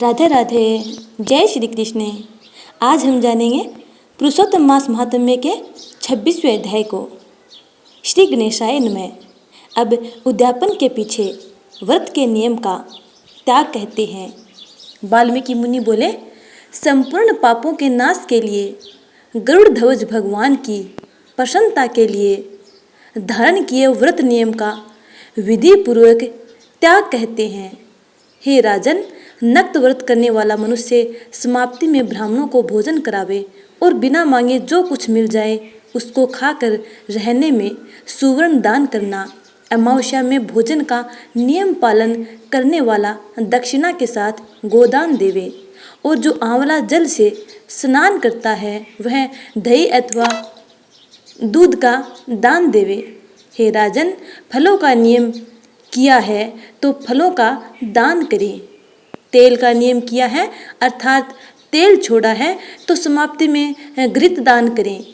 राधे राधे। जय श्री कृष्ण। आज हम जानेंगे पुरुषोत्तम मास महात्म्य के 26वें अध्याय को। श्री गणेशाय नमः। अब उद्यापन के पीछे व्रत के नियम का त्याग कहते हैं। वाल्मीकि मुनि बोले, संपूर्ण पापों के नाश के लिए गरुड़ ध्वज भगवान की प्रसन्नता के लिए धारण किए व्रत नियम का विधि पूर्वक त्याग कहते हैं। हे राजन, नक्त व्रत करने वाला मनुष्य समाप्ति में ब्राह्मणों को भोजन करावे और बिना मांगे जो कुछ मिल जाए उसको खाकर रहने में सुवर्ण दान करना, अमावस्या में भोजन का नियम पालन करने वाला दक्षिणा के साथ गोदान देवे और जो आंवला जल से स्नान करता है वह दही अथवा दूध का दान देवे। हे राजन, फलों का नियम किया है तो फलों का दान करें। तेल का नियम किया है अर्थात तेल छोड़ा है तो समाप्ति में घृत दान करें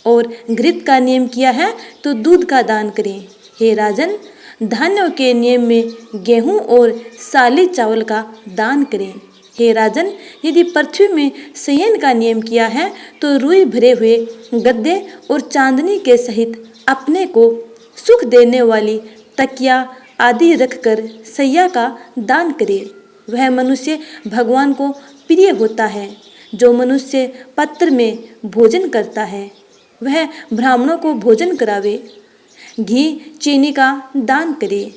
और घृत का नियम किया है तो दूध का दान करें। हे राजन, धान्यों के नियम में गेहूं और साली चावल का दान करें। हे राजन, यदि पृथ्वी में शयन का नियम किया है तो रुई भरे हुए गद्दे और चांदनी के सहित अपने को सुख देने वाली तकिया आदि रखकर सैया का दान करे। वह मनुष्य भगवान को प्रिय होता है। जो मनुष्य पत्र में भोजन करता है वह ब्राह्मणों को भोजन करावे, घी चीनी का दान करे।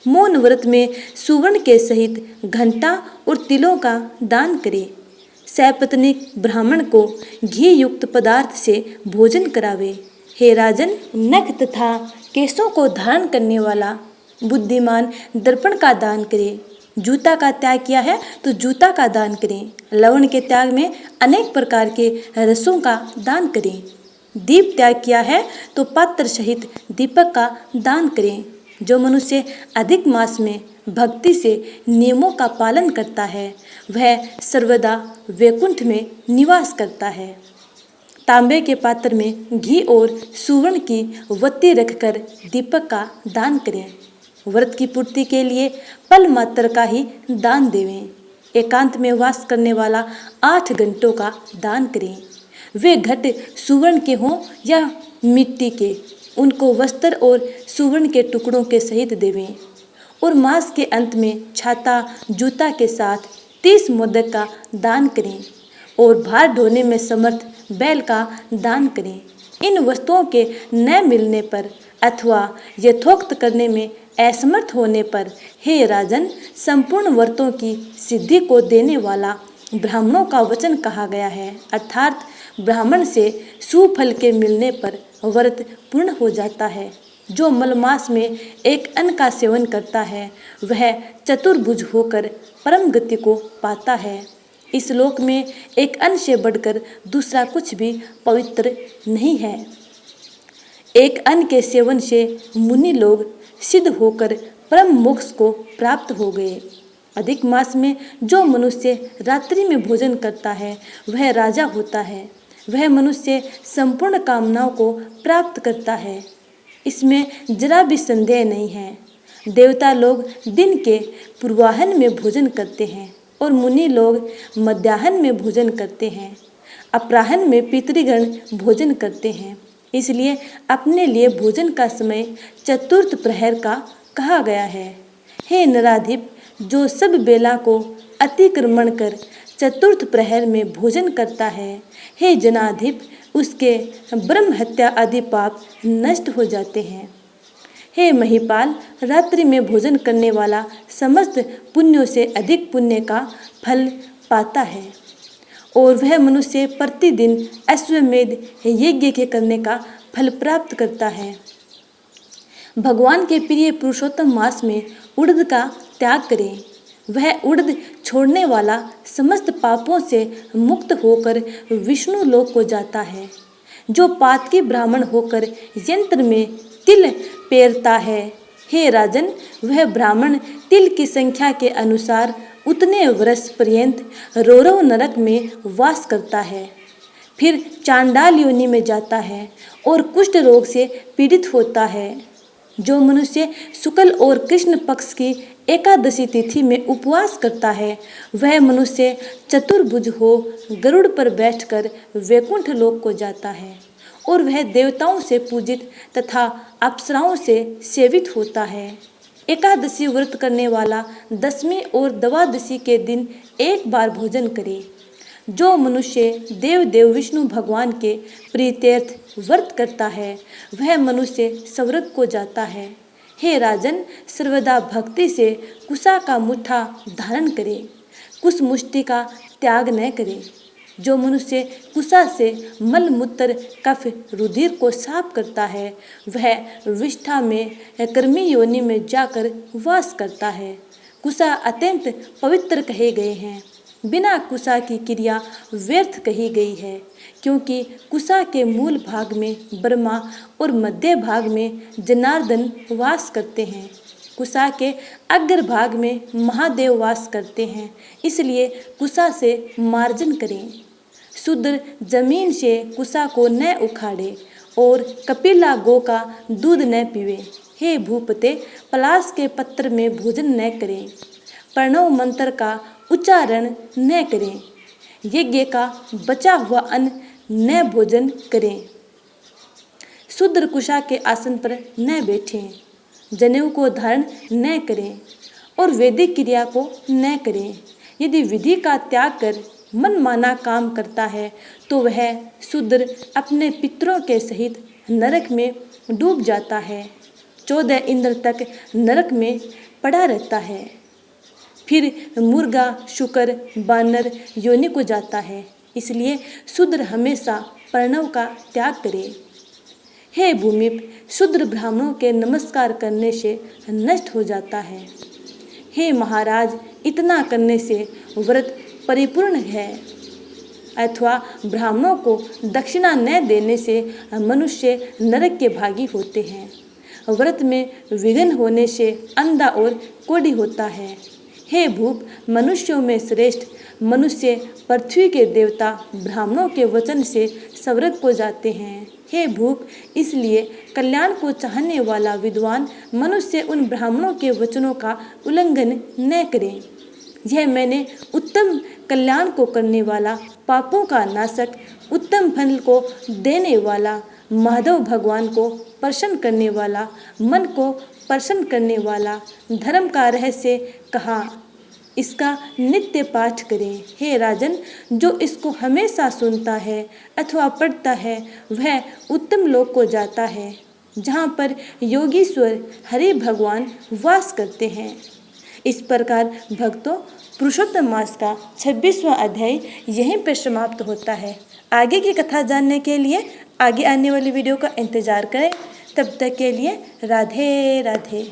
मौन व्रत में सुवर्ण के सहित घंटा और तिलों का दान करे। सपत्नीक ब्राह्मण को घी युक्त पदार्थ से भोजन करावे। हे राजन, नख तथा केशों को धारण करने वाला बुद्धिमान दर्पण का दान करे। जूता का त्याग किया है तो जूता का दान करें। लवण के त्याग में अनेक प्रकार के रसों का दान करें। दीप त्याग किया है तो पात्र सहित दीपक का दान करें। जो मनुष्य अधिक मास में भक्ति से नियमों का पालन करता है वह सर्वदा वैकुंठ में निवास करता है। तांबे के पात्र में घी और सुवर्ण की वत्ती रखकर दीपक का दान करें। व्रत की पूर्ति के लिए पल मात्र का ही दान देवें। एकांत में वास करने वाला 8 घंटों का दान करें। वे घट सुवर्ण के हों या मिट्टी के, उनको वस्त्र और सुवर्ण के टुकड़ों के सहित देवें। और मास के अंत में छाता जूता के साथ 30 मोदक का दान करें और भार ढोने में समर्थ बैल का दान करें। इन वस्तुओं के न मिलने पर अथवा यथोक्त करने में असमर्थ होने पर, हे राजन, संपूर्ण व्रतों की सिद्धि को देने वाला ब्राह्मणों का वचन कहा गया है, अर्थात ब्राह्मण से सुफल के मिलने पर व्रत पूर्ण हो जाता है। जो मलमास में एक अन्न का सेवन करता है वह चतुर्भुज होकर परम गति को पाता है। इस लोक में एक अन्न से बढ़कर दूसरा कुछ भी पवित्र नहीं है। एक अन्न के सेवन से मुनि लोग सिद्ध होकर परम मोक्ष को प्राप्त हो गए। अधिक मास में जो मनुष्य रात्रि में भोजन करता है वह राजा होता है। वह मनुष्य संपूर्ण कामनाओं को प्राप्त करता है, इसमें जरा भी संदेह नहीं है। देवता लोग दिन के पूर्वाह्न में भोजन करते हैं और मुनि लोग मध्याह्न में भोजन करते हैं। अपराह्न में पितृगण भोजन करते हैं। इसलिए अपने लिए भोजन का समय चतुर्थ प्रहर का कहा गया है। हे नराधिप, जो सब बेला को अतिक्रमण कर चतुर्थ प्रहर में भोजन करता है, हे जनाधिप, उसके ब्रह्म हत्या आदि पाप नष्ट हो जाते हैं। हे महिपाल, रात्रि में भोजन करने वाला समस्त पुण्यों से अधिक पुण्य का फल पाता है और वह मनुष्य प्रतिदिन अश्वमेध यज्ञ के करने का फल प्राप्त करता है। भगवान के प्रिय पुरुषोत्तम मास में उड़द का त्याग करें। वह उड़द छोड़ने वाला समस्त पापों से मुक्त होकर विष्णु लोक को जाता है। जो पातकी ब्राह्मण होकर यंत्र में तिल पेरता है, हे राजन, वह ब्राह्मण तिल की संख्या के अनुसार उतने वर्ष पर्यंत रौरव नरक में वास करता है, फिर चांडाल योनि में जाता है और कुष्ठ रोग से पीड़ित होता है। जो मनुष्य शुक्ल और कृष्ण पक्ष की एकादशी तिथि में उपवास करता है वह मनुष्य चतुर्भुज हो गरुड़ पर बैठकर वैकुंठ लोक को जाता है और वह देवताओं से पूजित तथा अप्सराओं से सेवित होता है। एकादशी व्रत करने वाला दसवीं और द्वादशी के दिन एक बार भोजन करे। जो मनुष्य देव विष्णु भगवान के प्रीत्यर्थ व्रत करता है वह मनुष्य स्वर्ग को जाता है। हे राजन, सर्वदा भक्ति से कुशा का मुट्ठा धारण करे, कुश मुष्टि का त्याग न करे। जो मनुष्य कुशा से मल मूत्र कफ रुधिर को साफ करता है वह विष्ठा में कर्मी योनि में जाकर वास करता है। कुशा अत्यंत पवित्र कहे गए हैं। बिना कुशा की क्रिया व्यर्थ कही गई है, क्योंकि कुशा के मूल भाग में ब्रह्मा और मध्य भाग में जनार्दन वास करते हैं। कुशा के अग्र भाग में महादेव वास करते हैं, इसलिए कुशा से मार्जन करें। शूद्र जमीन से कुशा को न उखाड़े और कपिला गो का दूध न पीवे। हे भूपते, पलाश के पत्र में भोजन न करें, प्रणव मंत्र का उच्चारण न करें, यज्ञ का बचा हुआ अन्न न भोजन करें। शूद्र कुशा के आसन पर न बैठें, जनेऊ को धारण न करें और वैदिक क्रिया को न करें। यदि विधि का त्याग कर मन माना काम करता है तो वह शूद्र अपने पितरों के सहित नरक में डूब जाता है। 14 इंद्र तक नरक में पड़ा रहता है, फिर मुर्गा शुकर बानर योनि को जाता है। इसलिए शूद्र हमेशा प्रणव का त्याग करे। हे भूमिप, शूद्र ब्राह्मणों के नमस्कार करने से नष्ट हो जाता है। हे महाराज, इतना करने से व्रत परिपूर्ण है। अथवा ब्राह्मणों को दक्षिणा न देने से मनुष्य नरक के भागी होते हैं। व्रत में विघ्न होने से अंधा और कोढ़ी होता है। हे भूप, मनुष्यों में श्रेष्ठ मनुष्य पृथ्वी के देवता ब्राह्मणों के वचन से स्वर्ग को जाते हैं। हे भूप, इसलिए कल्याण को चाहने वाला विद्वान मनुष्य उन ब्राह्मणों के वचनों का उल्लंघन न करें। यह मैंने उत्तम कल्याण को करने वाला, पापों का नाशक, उत्तम फल को देने वाला, माधव भगवान को प्रसन्न करने वाला, मन को प्रसन्न करने वाला धर्म का रहस्य कहा। इसका नित्य पाठ करें। हे राजन, जो इसको हमेशा सुनता है अथवा पढ़ता है वह उत्तम लोक को जाता है, जहाँ पर योगीश्वर हरि भगवान वास करते हैं। इस प्रकार भक्तों, पुरुषोत्तम मास का 26वां अध्याय यहीं पर समाप्त होता है। आगे की कथा जानने के लिए आगे आने वाली वीडियो का इंतजार करें। तब तक के लिए राधे राधे।